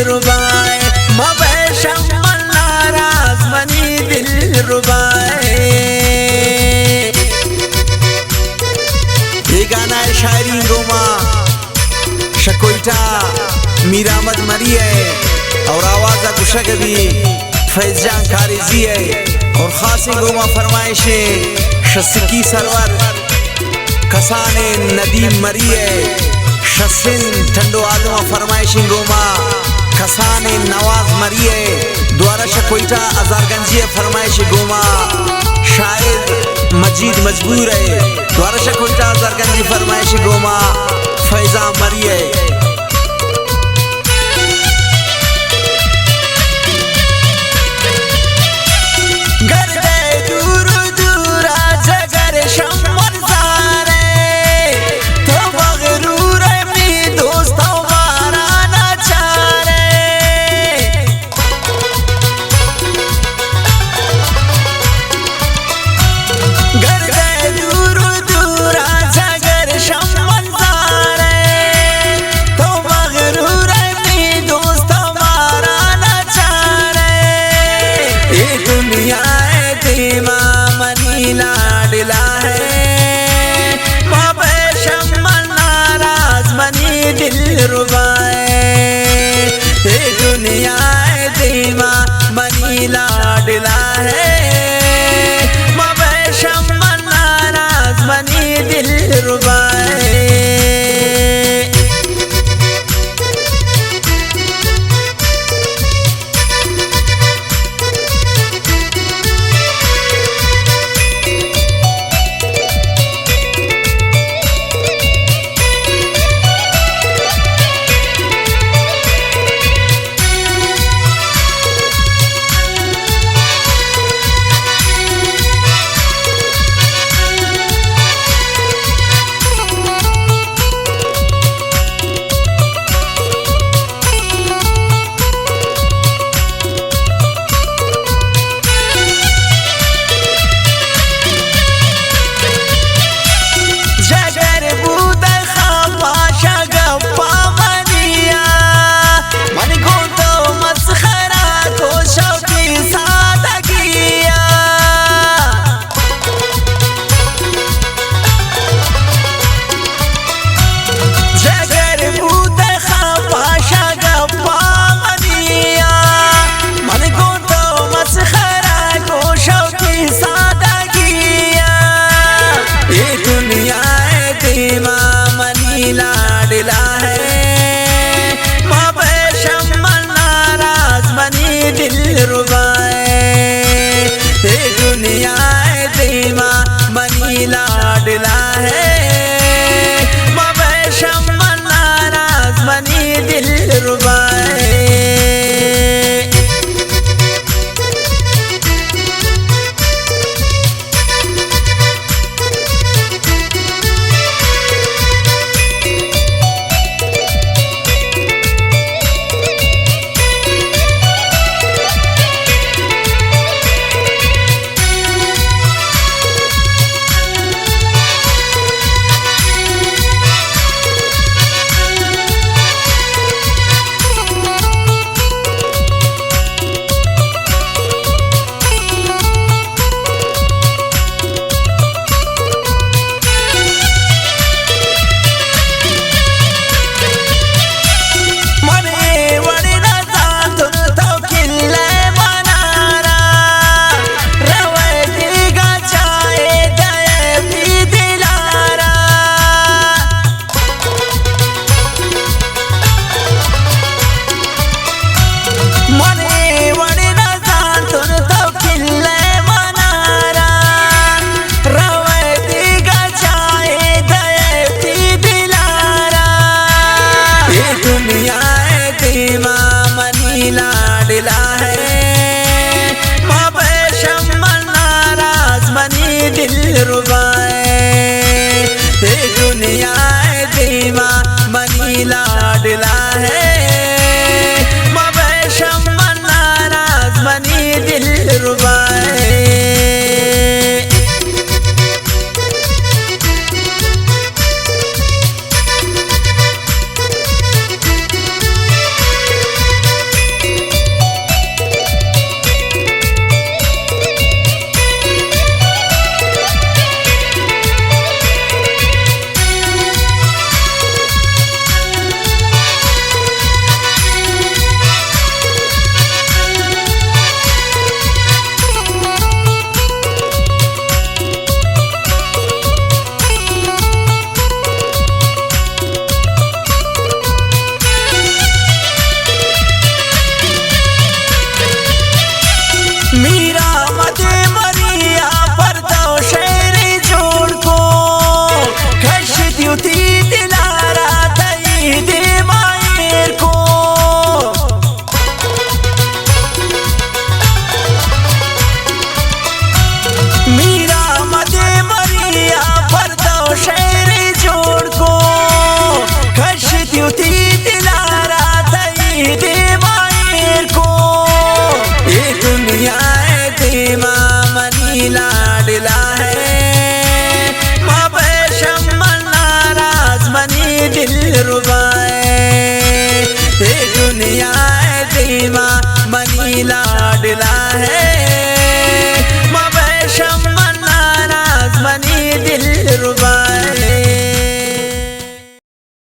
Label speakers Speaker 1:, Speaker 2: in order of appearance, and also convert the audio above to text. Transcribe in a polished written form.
Speaker 1: रुबाए मबैशम नाराज मनी दिल रुबाए। ये गाना है शायरी गोमा शकोइटा मीर अहमद मरी है और आवाज़ गुशा कभी फैज जान खारिजी है और खासी गोमा फरमाइश शस्की सरवर कसाने नदीम मरी है शसिन ठंडो आदमा फरमाइश गोमा कसाने नवाज मरी है द्वारा शकोइटा अजारगंजी फरमाइश गोमा शायद मजीद मजबूर है द्वारा शकोइटा अजारगंजी फरमाइश गोमा फैजा मरी है। दिल रुबाए ये दुनिया दीवा मनी लाडला है मबैशम नाराज मनी दिल रुबाए। दिल रुबाए ये दुनिया दीवा मनी लाडला है मबैशम नाराज मनी दिल रुबाए। लाडला है मबैशम नाराज मनी दिल रुबाए ये दुनिया दीवा मनी लाडला है मबैशम नाराज मनी दिल रुबाए। रुबाए दुनिया दीमा मनी लाडला है मबैशम नाराज मनी दिल रुबा